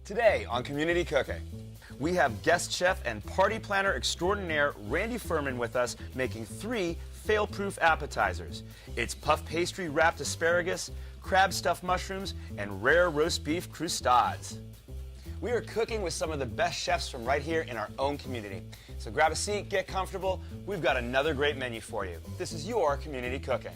Today on Community Cooking, we have guest chef and party planner extraordinaire Randy Fuhrman with us making 3 fail-proof appetizers. It's puff pastry wrapped asparagus, crab stuffed mushrooms, and rare roast beef croustades. We are cooking with some of the best chefs from right here in our own community. So grab a seat, get comfortable. We've got another great menu for you. This is your Community Cooking.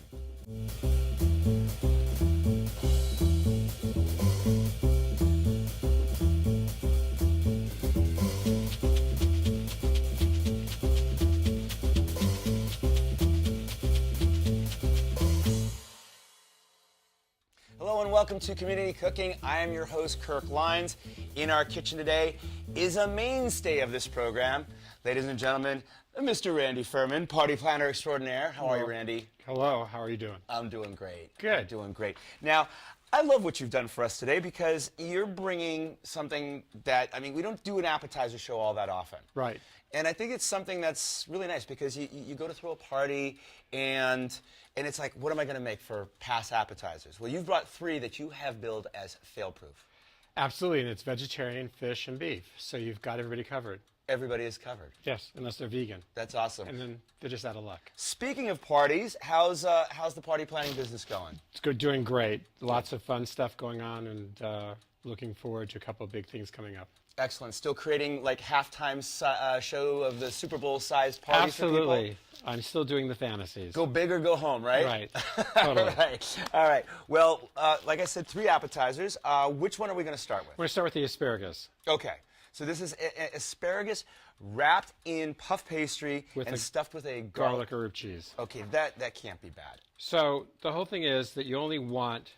Hello and welcome to Community Cooking. I am your host, Kirk Leins. In our kitchen today is a mainstay of this program. Ladies and gentlemen, Mr. Randy Fuhrman, party planner extraordinaire. How are you, Randy? Hello, how are you doing? I'm doing great. Good. I'm doing great. Now, I love what you've done for us today because you're bringing something that, I mean, we don't do an appetizer show all that often. Right. And I think it's something that's really nice because you go to throw a party and it's like, what am I going to make for past appetizers? Well, you've brought 3 that you have billed as fail-proof. Absolutely, and it's vegetarian, fish, and beef. So you've got everybody covered. Everybody is covered. Yes, unless they're vegan. That's awesome. And then they're just out of luck. Speaking of parties, how's the party planning business going? It's good, doing great. Lots of fun stuff going on, and looking forward to a couple of big things coming up. Excellent. Still creating like halftime show of the Super Bowl-sized parties for people? Absolutely. I'm still doing the fantasies. Go big or go home, right? Right. Totally. All right. Well, like I said, 3 appetizers. Which one are we going to start with? We're going to start with the asparagus. Okay. So this is asparagus wrapped in puff pastry and stuffed with a Garlic herb cheese. Okay, that can't be bad. So the whole thing is that you only want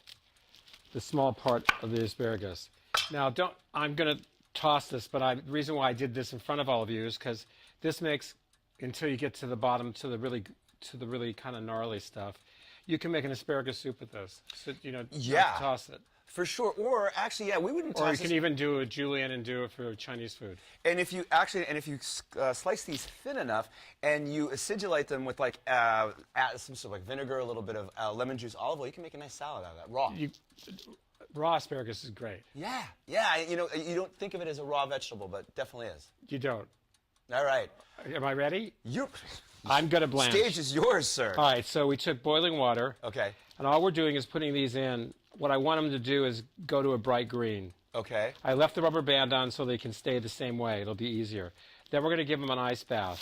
the small part of the asparagus. Now, I'm going to toss this, but the reason why I did this in front of all of you is because this makes, until you get to the bottom, to the really kind of gnarly stuff, you can make an asparagus soup with this. So, you know, yeah, toss it. For sure. Or actually, yeah, we wouldn't toss Or you can even do a julienne and do it for Chinese food. And if you slice these thin enough and you acidulate them with like add some sort of like vinegar, a little bit of lemon juice, olive oil, you can make a nice salad out of that raw. Raw asparagus is great. Yeah. You know, you don't think of it as a raw vegetable, but it definitely is. You don't. All right. Am I ready? You. I'm going to blanch. Stage is yours, sir. All right. So we took boiling water. Okay. And all we're doing is putting these in. What I want them to do is go to a bright green. Okay. I left the rubber band on so they can stay the same way. It'll be easier. Then we're going to give them an ice bath.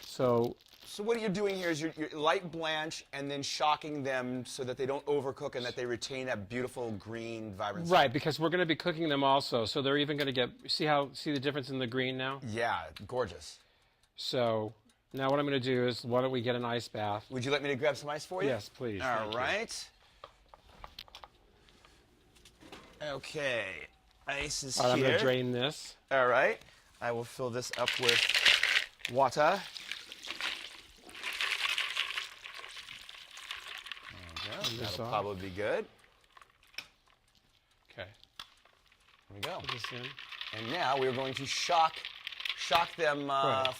So what you're doing here is you're light blanch and then shocking them so that they don't overcook and that they retain that beautiful green vibrancy. Right, because we're going to be cooking them also. So they're even going to get, see the difference in the green now? Yeah, gorgeous. So now what I'm going to do is, why don't we get an ice bath? Would you like me to grab some ice for you? Yes, please. All right. Okay, ice is here. I'm going to drain this. All right, I will fill this up with water. There we go. That'll probably be good. Okay. There we go. Put this in. And now we're going to shock them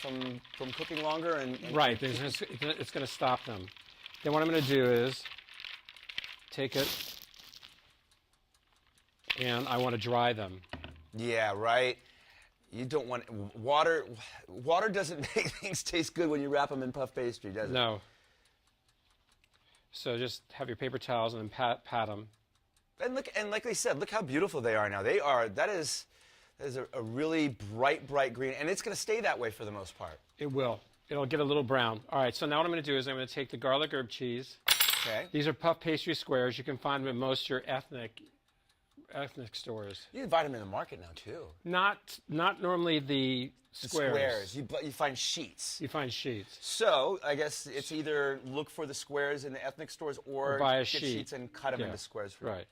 from cooking longer and right. It's going to stop them. Then what I'm going to do is take it. And I want to dry them. Yeah, right. You don't want water. Water doesn't make things taste good when you wrap them in puff pastry, does it? No. So just have your paper towels and then pat them. And look, and like they said, look how beautiful they are now. That is a really bright green, and it's going to stay that way for the most part. It will. It'll get a little brown. All right. So now what I'm going to do is I'm going to take the garlic herb cheese. Okay. These are puff pastry squares. You can find them at most of your ethnic stores. You can find them in the market now too. Not normally the squares. You find sheets. You find sheets. So I guess it's either look for the squares in the ethnic stores or buy a get sheet. Sheets and cut them into squares for right.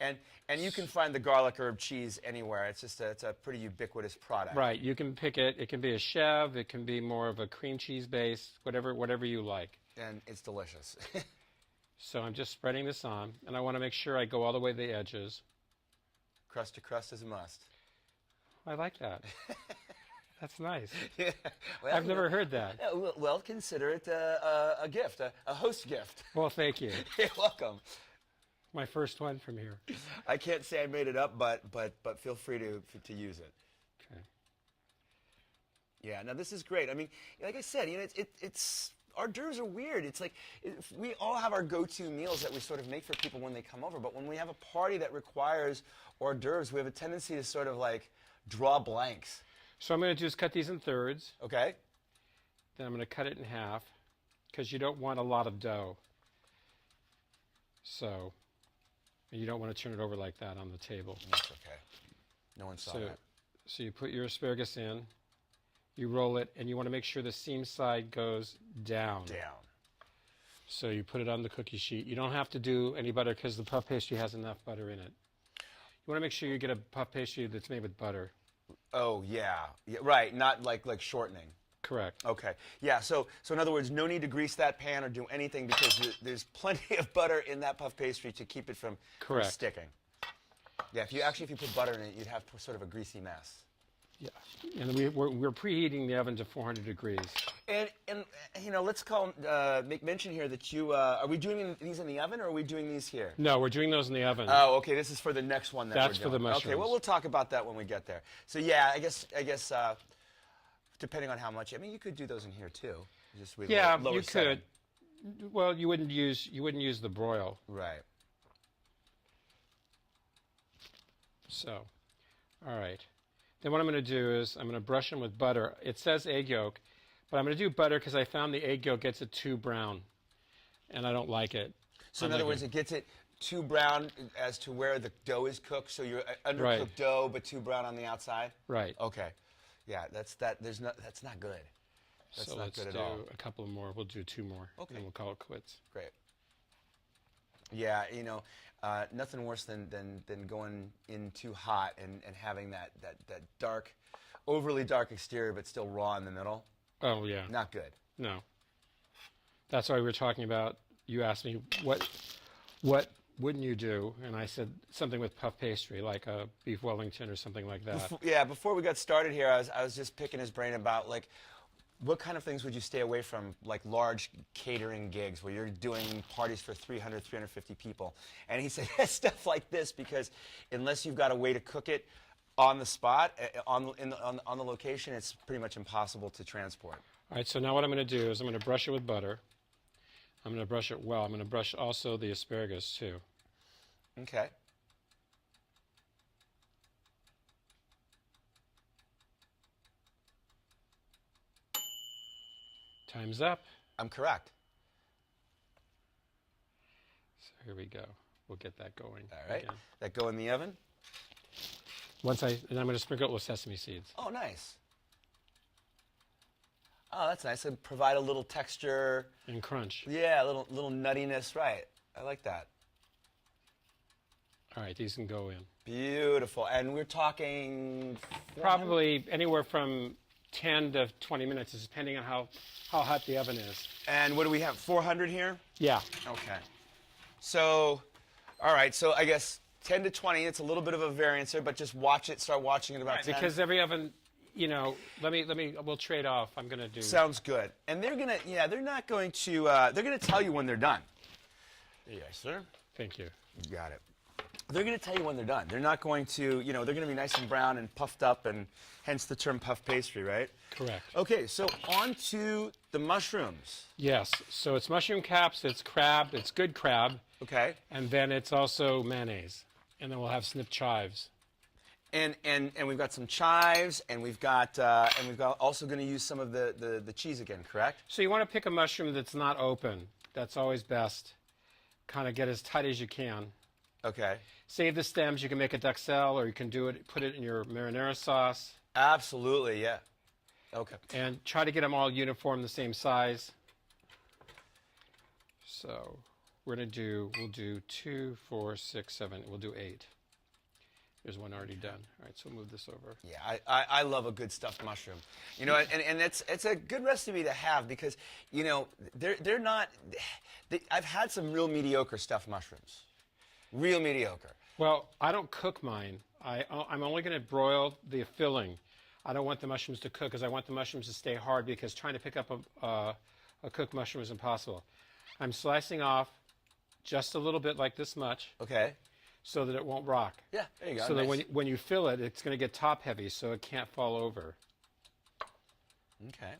You. And you can find the garlic herb cheese anywhere. It's just it's a pretty ubiquitous product. Right. You can pick it. It can be a chev. It can be more of a cream cheese base. Whatever you like. And it's delicious. So I'm just spreading this on, and I want to make sure I go all the way to the edges. Crust to crust is a must. I like that. That's nice. Yeah. Well, I've never heard that. Well, consider it a gift, a host gift. Well, thank you. You're welcome. My first one from here. I can't say I made it up, but feel free to use it. Okay. Yeah, now this is great. I mean, like I said, it's hors d'oeuvres are weird. It's like we all have our go-to meals that we sort of make for people when they come over, but when we have a party that requires hors d'oeuvres, we have a tendency to sort of like draw blanks. So I'm going to just cut these in thirds. Okay. Then I'm going to cut it in half because you don't want a lot of dough. So you don't want to turn it over like that on the table. That's okay. No one saw that. So you put your asparagus in, you roll it, and you want to make sure the seam side goes down. Down. So you put it on the cookie sheet. You don't have to do any butter because the puff pastry has enough butter in it. You want to make sure you get a puff pastry that's made with butter. Oh, yeah. Right, not like shortening. Correct. Okay. Yeah, so in other words, no need to grease that pan or do anything because there's plenty of butter in that puff pastry to keep it from sticking. Yeah, if you put butter in it, you'd have sort of a greasy mess. Yeah, and we're preheating the oven to 400 degrees. And let's make mention here that are we doing these in the oven or are we doing these here? No, we're doing those in the oven. Oh, okay. This is for the next one That's we're doing. for the mushrooms. Okay, well we'll talk about that when we get there. So yeah, I guess depending on how much, I mean, you could do those in here too. Yeah, lower you setting. could. Well, you wouldn't use the broil. Right. So, all right. Then what I'm going to do is I'm going to brush them with butter. It says egg yolk, but I'm going to do butter because I found the egg yolk gets it too brown, and I don't like it. So in other words, it gets it too brown as to where the dough is cooked, so you're undercooked dough but too brown on the outside? Right. Okay. Yeah, that's not good. That's so not let's good at do all. a couple more. We'll do 2 more, Okay. and we'll call it quits. Great. Yeah, nothing worse than going in too hot and having that dark, overly dark exterior but still raw in the middle. Oh, yeah. Not good. No. That's why we were talking about, you asked me, what wouldn't you do? And I said something with puff pastry, like a beef Wellington or something like that. Before we got started here, I was just picking his brain about, like, what kind of things would you stay away from, like large catering gigs where you're doing parties for 300, 350 people? And he said, stuff like this, because unless you've got a way to cook it on the spot, on the location, it's pretty much impossible to transport. All right, so now what I'm going to do is I'm going to brush it with butter. I'm going to brush it well. I'm going to brush also the asparagus, too. Okay. Time's up. I'm correct. So here we go. We'll get that going. All right. Again. That go in the oven? And I'm going to sprinkle it with sesame seeds. Oh, nice. Oh, that's nice. And provide a little texture. And crunch. Yeah, a little nuttiness. Right. I like that. All right, these can go in. Beautiful. And we're talking... Probably anywhere from 10 to 20 minutes, depending on how hot the oven is. And what do we have, 400 here? Yeah. Okay. So, all right, so I guess 10 to 20, it's a little bit of a variance there, but just start watching it about 10. Because every oven, we'll trade off. I'm going to do... Sounds good. And they're going to, they're not going to, they're going to tell you when they're done. Yes, sir. Thank you. You got it. They're going to tell you when they're done. They're not going to, they're going to be nice and brown and puffed up, and hence the term puff pastry, right? Correct. Okay, so on to the mushrooms. Yes, so it's mushroom caps, it's crab, it's good crab. Okay. And then it's also mayonnaise. And then we'll have snipped chives. And we've got some chives, and we've got also going to use some of the cheese again, correct? So you want to pick a mushroom that's not open. That's always best. Kind of get as tight as you can. Okay. Save the stems. You can make a duxelle, or you can put it in your marinara sauce. Absolutely, yeah. Okay. And try to get them all uniform, the same size. So we'll do 2, 4, 6, 7. We'll do 8. There's one already done. All right, so we'll move this over. Yeah, I love a good stuffed mushroom. And it's a good recipe to have because, they're not. I've had some real mediocre stuffed mushrooms. Real mediocre. Well, I don't cook mine. I'm only going to broil the filling. I don't want the mushrooms to cook because I want the mushrooms to stay hard because trying to pick up a cooked mushroom is impossible. I'm slicing off just a little bit, like this much, Okay. so that it won't rock. Yeah, there you go. So that Nice. when you fill it, it's going to get top heavy, so it can't fall over. Okay.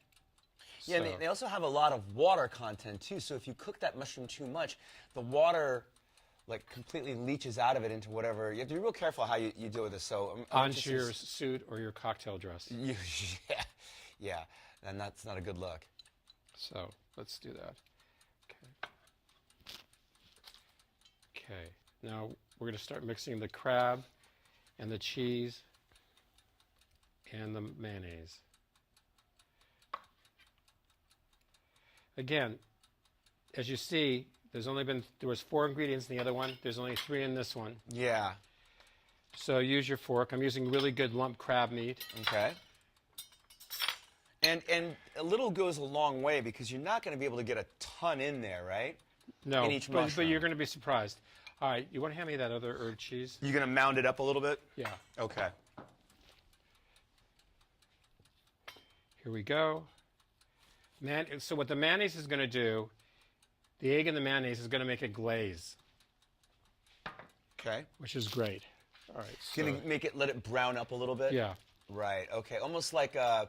Yeah, So- and they also have a lot of water content too. So if you cook that mushroom too much, the water like completely leaches out of it into whatever. You have to be real careful how you deal with this. So I'm Onto your suit or your cocktail dress. yeah, yeah, and that's not a good look. So let's do that. Okay. Okay. Now we're going to start mixing the crab and the cheese and the mayonnaise. Again, as you see, there was 4 ingredients in the other one. There's only 3 in this one. Yeah. So use your fork. I'm using really good lump crab meat. Okay. And a little goes a long way because you're not going to be able to get a ton in there, right? No, In each but mushroom. you're going to be surprised. All right, you want to hand me that other herb cheese? You're going to mound it up a little bit? Yeah. Okay. Here we go. So what the mayonnaise is going to do, the egg and the mayonnaise is going to make a glaze, Okay. which is great. All right. So, Going to let it brown up a little bit? yeah. Right. Okay. Almost like a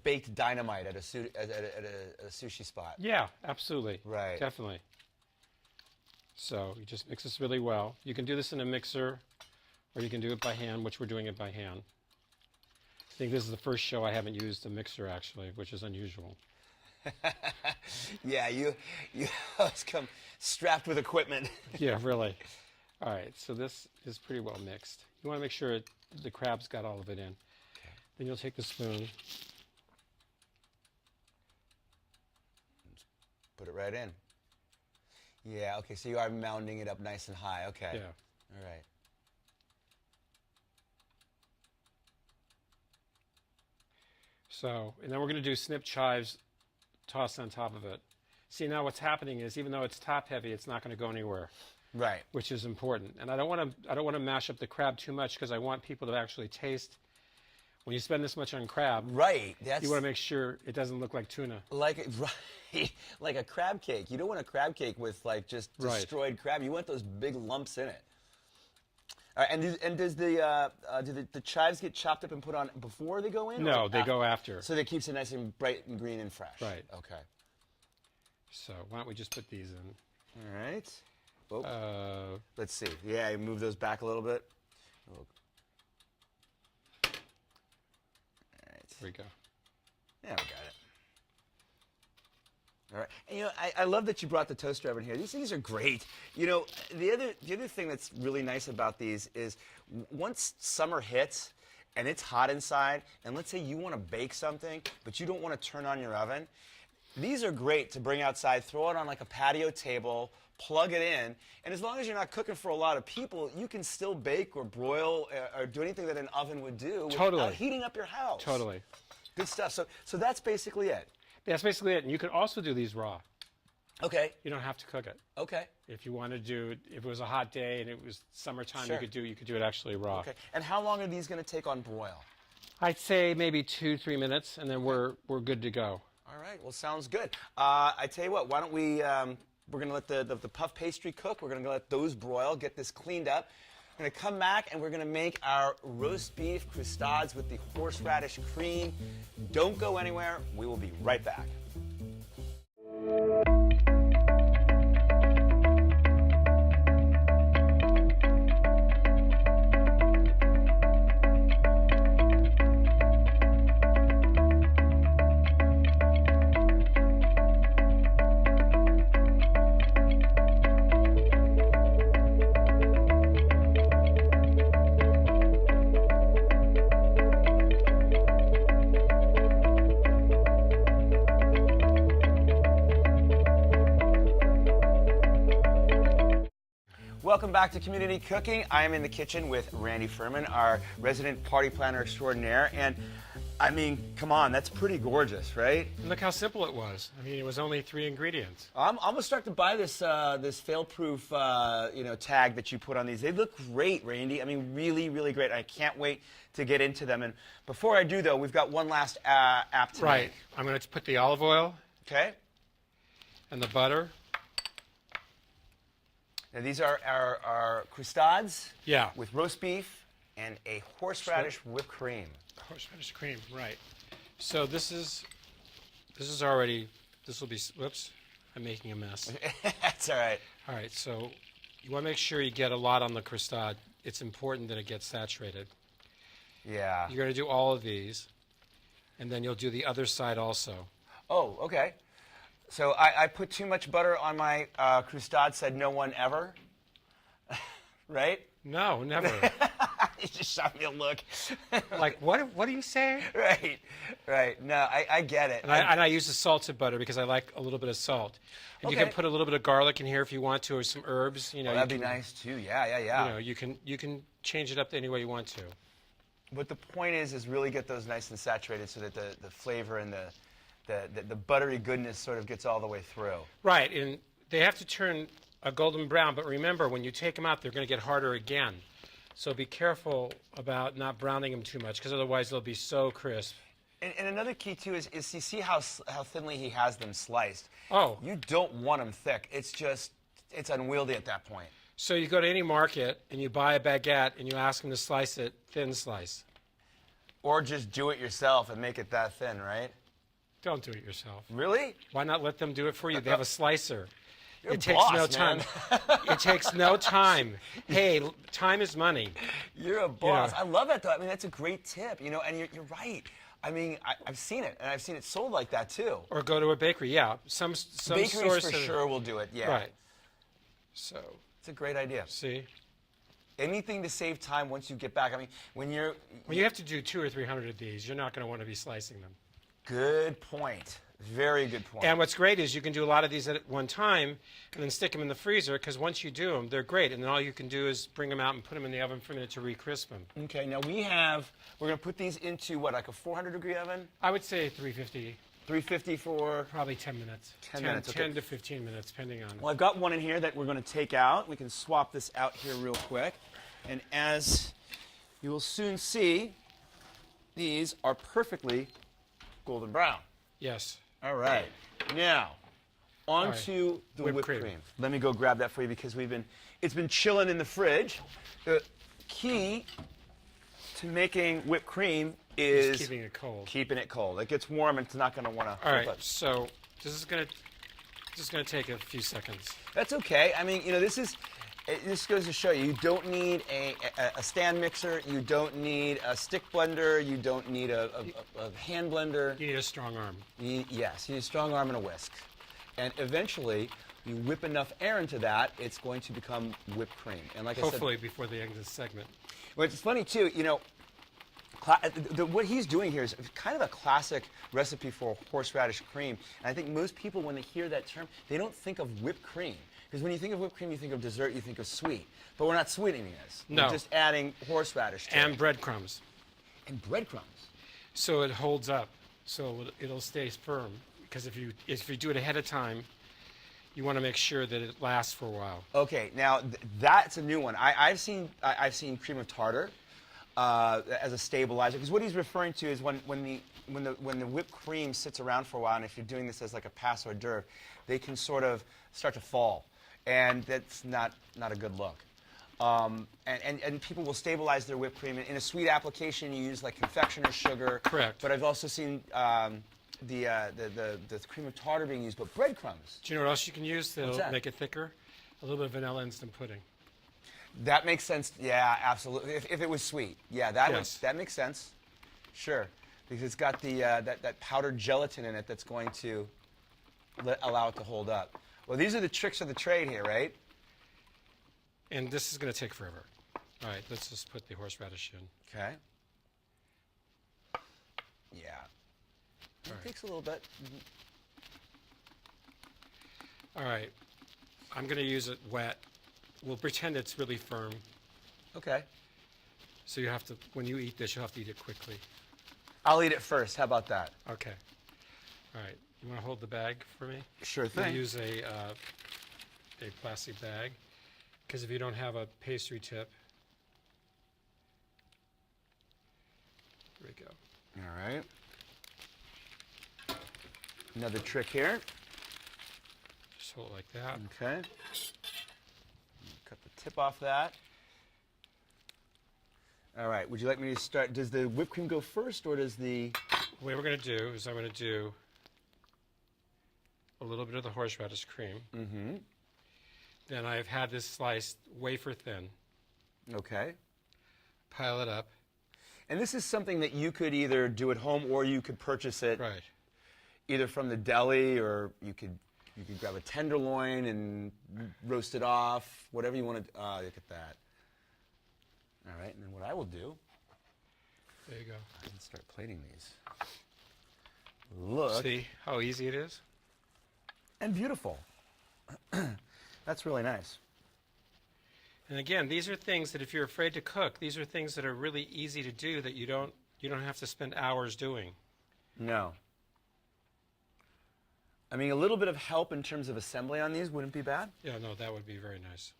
baked dynamite at a sushi spot. Yeah, absolutely. Right. Definitely. So you just mix this really well. You can do this in a mixer, or you can do it by hand, which we're doing it by hand. I think this is the first show I haven't used a mixer, actually, which is unusual. Yeah, you always come strapped with equipment. Yeah, really. All right, so this is pretty well mixed. You want to make sure the crab's got all of it in. Okay. Then you'll take the spoon. Put it right in. Yeah, okay, so you are mounding it up nice and high. Okay. Yeah. All right. So, and then we're going to do snip chives tossed on top of it. See, now what's happening is even though it's top heavy, it's not going to go anywhere, Right. which is important. And I don't want to mash up the crab too much because I want people to actually taste. When you spend this much on crab, Right. That's you want to make sure it doesn't look like tuna. like right, like a crab cake. You don't want a crab cake with like just Right. destroyed crab. You want those big lumps in it. All right, and does the chives get chopped up and put on before they go in? No, or they after? go after. So that keeps it nice and bright and green and fresh. Right. Okay. So why don't we just put these in? All right. Oh, Uh, let's see. Yeah, you move those back a little bit. Oh. All right. There we go. Yeah, we got it. All right. And, I love that you brought the toaster oven here. These things are great. The other thing that's really nice about these is once summer hits and it's hot inside, and let's say you want to bake something, but you don't want to turn on your oven, these are great to bring outside, throw it on like a patio table, plug it in, and as long as you're not cooking for a lot of people, you can still bake or broil or do anything that an oven would do Totally. without heating up your house. Totally. Good stuff. So that's basically it. That's basically it. And you could also do these raw. Okay. You don't have to cook it. Okay. If you want to do, if it was a hot day and it was summertime, Sure. you could do it actually raw. Okay. And how long are these going to take on broil? I'd say maybe 2-3 minutes, and then we're good to go. All right. Well, sounds good. I tell you what. Why don't we? We're going to let the puff pastry cook. We're going to let those broil. Get this cleaned up. We're going to come back and we're going to make our roast beef croustades with the horseradish cream. Don't go anywhere. We will be right back. Welcome back to Community Cooking. I am in the kitchen with Randy Fuhrman, our resident party planner extraordinaire. And I mean, come on, that's pretty gorgeous, right? And look how simple it was. I mean, it was only 3 ingredients. I'm gonna start to buy this this fail-proof tag that you put on these. They look great, Randy. I mean, really, really great. I can't wait to get into them. And before I do, though, we've got one last app to Right. make. I'm going to put the olive oil Okay. and the butter Now these are our croustades. Yeah. With roast beef and a horseradish whipped cream. Horseradish cream, right. So this is already, this will be, whoops, I'm making a mess. That's all right. All right, so you want to make sure you get a lot on the croustade. It's important that it gets saturated. Yeah. You're going to do all of these, and then you'll do the other side also. Oh, okay. So I put too much butter on my croustade, said no one ever. Right? No, never. You just shot me a look. Like, what do you say? Right, right. No, I get it. And I use the salted butter because I like a little bit of salt. And you can put a little bit of garlic in here if you want to, or some herbs. You know, that'd be nice too. Yeah, yeah, yeah. You know, you can change it up any way you want to. But the point is really get those nice and saturated so that the flavor and the buttery goodness sort of gets all the way through. Right, and they have to turn a golden brown, but remember, when you take them out, they're going to get harder again. So be careful about not browning them too much, because otherwise they'll be so crisp. And another key, too, is you see how thinly he has them sliced. Oh. You don't want them thick. It's unwieldy at that point. So you go to any market, and you buy a baguette, and you ask them to slice it thin slice. Or just do it yourself and make it that thin, right? Don't do it yourself. Really? Why not let them do it for you? They have a slicer. You're it takes boss, no time. It takes no time. Hey, time is money. You're a boss. You know. I love that, though. I mean, that's a great tip, you know, and you're right. I mean, I've seen it, and I've seen it sold like that, too. Or go to a bakery, yeah. Some Bakeries stores for sure will do it, yeah. Right. So. It's a great idea. See? Anything to save time once you get back. I mean, when you have to do 200 or 300 of these, you're not going to want to be slicing them. Good point. Very good point. And what's great is you can do a lot of these at one time and then stick them in the freezer, because once you do them, they're great. And then all you can do is bring them out and put them in the oven for a minute to re-crisp them. Okay, now we're going to put these into what, like a 400-degree oven? I would say 350. 350 for? Probably 10 minutes. 10 minutes, okay. 10 to 15 minutes, depending on. Well, I've got one in here that we're going to take out. We can swap this out here real quick. And as you will soon see, these are perfectly golden brown. Yes. All right. Now, on to the whipped cream. Let me go grab that for you because it's been chilling in the fridge. The key to making whipped cream is keeping it cold. Keeping it cold. It gets warm and it's not going to want to. All right. So this is going to take a few seconds. That's okay. I mean, you know, this goes to show you don't need a stand mixer. You don't need a stick blender. You don't need a hand blender. You need a strong arm. Yes, you need a strong arm and a whisk. And eventually, you whip enough air into that, it's going to become whipped cream. And like hopefully before the end of this segment. Well, it's funny, too, you know, what he's doing here is kind of a classic recipe for horseradish cream. And I think most people, when they hear that term, they don't think of whipped cream. Because when you think of whipped cream, you think of dessert, you think of sweet. But we're not sweetening this. No. We're just adding horseradish to it. And breadcrumbs. And breadcrumbs. So it holds up. So it'll stay firm. Because if you do it ahead of time, you want to make sure that it lasts for a while. Okay, now that's a new one. I've seen cream of tartar as a stabilizer. Because what he's referring to is when the whipped cream sits around for a while, and if you're doing this as like a pass hors d'oeuvre, they can sort of start to fall. And that's not a good look. And people will stabilize their whipped cream. In a sweet application, you use like confectioner's sugar. Correct. But I've also seen the cream of tartar being used, but breadcrumbs. Do you know what else you can use that'll make it thicker? A little bit of vanilla instant pudding. That makes sense. Yeah, absolutely. If it was sweet, yeah, that makes sense. Sure, because it's got the that powdered gelatin in it that's going to allow it to hold up. Well, these are the tricks of the trade here, right? And this is going to take forever. All right, let's just put the horseradish in. Okay. Yeah. It takes a little bit. All right. I'm going to use it wet. We'll pretend it's really firm. Okay. So you have to, when you eat this, you'll have to eat it quickly. I'll eat it first. How about that? Okay. All right. You want to hold the bag for me? Sure thing. We'll use a plastic bag, because if you don't have a pastry tip, there we go. All right. Another trick here. Just hold it like that. Okay. tip off that. All right, would you like me to start? Does the whipped cream go first, or does the... The way we're going to do is I'm going to do a little bit of the horseradish cream. Mm-hmm. Then I've had this sliced wafer thin. Okay. Pile it up. And this is something that you could either do at home, or you could purchase it Right. either from the deli, or you could grab a tenderloin and roast it off, whatever you want to. Look at that. All right, and then what I will do, There you go. I can start plating these. Look. See how easy it is? And beautiful. That's really nice. And again, these are things that if you're afraid to cook, these are things that are really easy to do that you don't have to spend hours doing. No. I mean, a little bit of help in terms of assembly on these wouldn't be bad. Yeah, no, that would be very nice.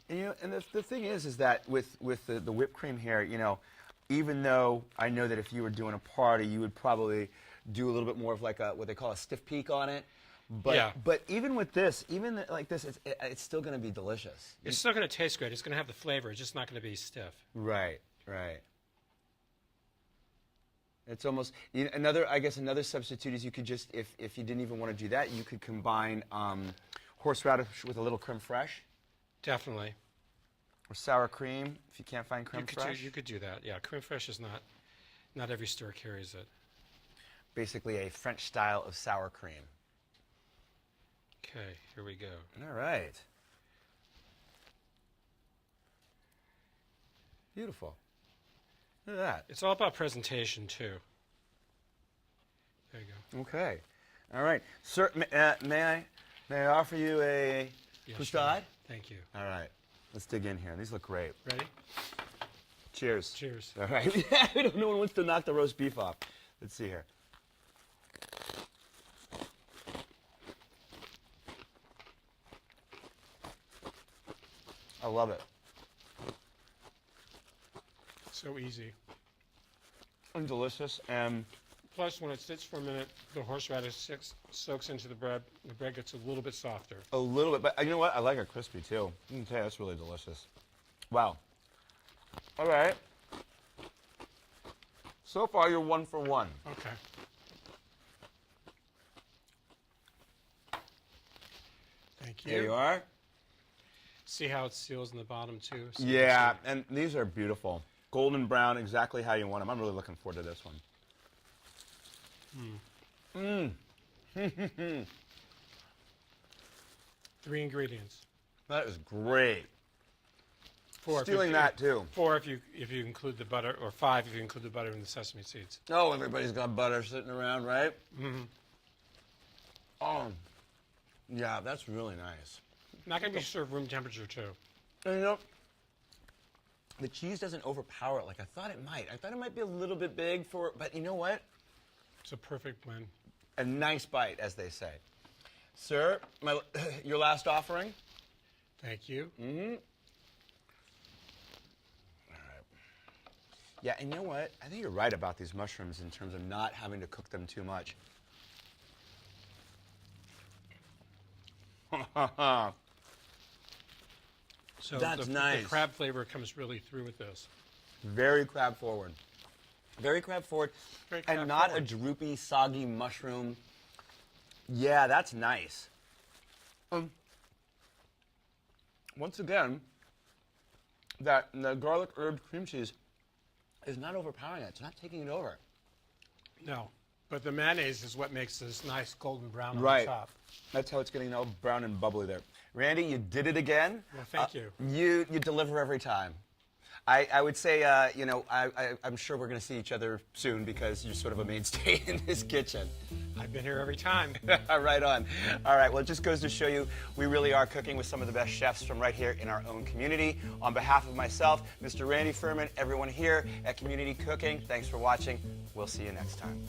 And, you know, and the thing is that with the whipped cream here, you know, even though I know that if you were doing a party, you would probably do a little bit more of like what they call a stiff peak on it. But, Yeah. but even with this, even like this, it's still going to be delicious. It's still going to taste great. It's going to have the flavor. It's just not going to be stiff. Right, right. It's almost, you know, I guess another substitute is you could just, if you didn't even want to do that, you could combine horseradish with a little creme fraiche. Definitely. Or sour cream, if you can't find creme fraiche. You could do that. Yeah, creme fraiche is not every store carries it. Basically a French style of sour cream. Okay, here we go. All right. Beautiful. Look at that. It's all about presentation, too. There you go. Okay. All right. Sir, may I offer you a Yeah, croustade? sure. Thank you. All right. Let's dig in here. These look great. Ready? Cheers. Cheers. All right. No one wants to knock the roast beef off. Let's see here. I love it. So easy. And delicious. And Plus, when it sits for a minute, the horseradish soaks into the bread. The bread gets a little bit softer. a little bit. But you know what? I like it crispy, too. I can tell you, that's really delicious. Wow. All right. So far, you're 1 for 1. Okay. Thank you. There you are. See how it seals in the bottom, too? So Yeah, and these are beautiful. Golden brown, exactly how you want them. I'm really looking forward to this one. Mmm. 3 ingredients. That is great. 4 Stealing that, too. 4 if you include the butter, or 5 if you include the butter and the sesame seeds. Oh, everybody's got butter sitting around, right? Mm-hmm. Oh, yeah, that's really nice. Not going to be served room temperature, too. And you know, the cheese doesn't overpower it like I thought it might. I thought it might be a little bit big but you know what? It's a perfect blend. A nice bite, as they say. Sir, your last offering? Thank you. Mm-hmm. All right. Yeah, and you know what? I think you're right about these mushrooms in terms of not having to cook them too much. So That's the nice. crab flavor comes really through with this. Very crab forward. Very crab forward. Very crab and not forward. a droopy, soggy mushroom. Yeah, that's nice. Once again, the garlic herb cream cheese is not overpowering it. It's not taking it over. No, but the mayonnaise is what makes this nice golden brown on Right. the top. That's how it's getting all brown and bubbly there. Randy, you did it again. Well, thank you. You deliver every time. I would say, you know, I'm sure we're going to see each other soon because you're sort of a mainstay in this kitchen. I've been here every time. Right on. All right, well, it just goes to show you we really are cooking with some of the best chefs from right here in our own community. On behalf of myself, Mr. Randy Fuhrman, everyone here at Community Cooking, thanks for watching. We'll see you next time.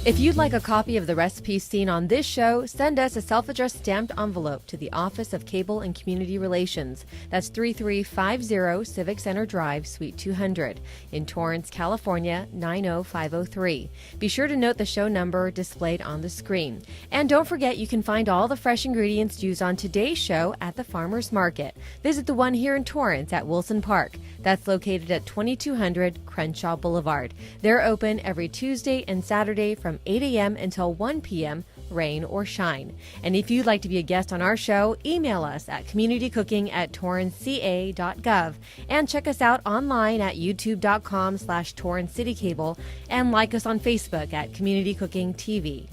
If you'd like a copy of the recipes seen on this show, send us a self-addressed stamped envelope to the Office of Cable and Community Relations. That's 3350 Civic Center Drive, Suite 200, in Torrance, California, 90503. Be sure to note the show number displayed on the screen. And don't forget, you can find all the fresh ingredients used on today's show at the Farmers Market. Visit the one here in Torrance at Wilson Park. That's located at 2200 Crenshaw Boulevard. They're open every Tuesday and Saturday from 8 a.m. until 1 p.m., rain or shine. And if you'd like to be a guest on our show, email us at communitycooking@torranceca.gov and check us out online at youtube.com/TorranceCityCable and like us on Facebook at Community Cooking TV.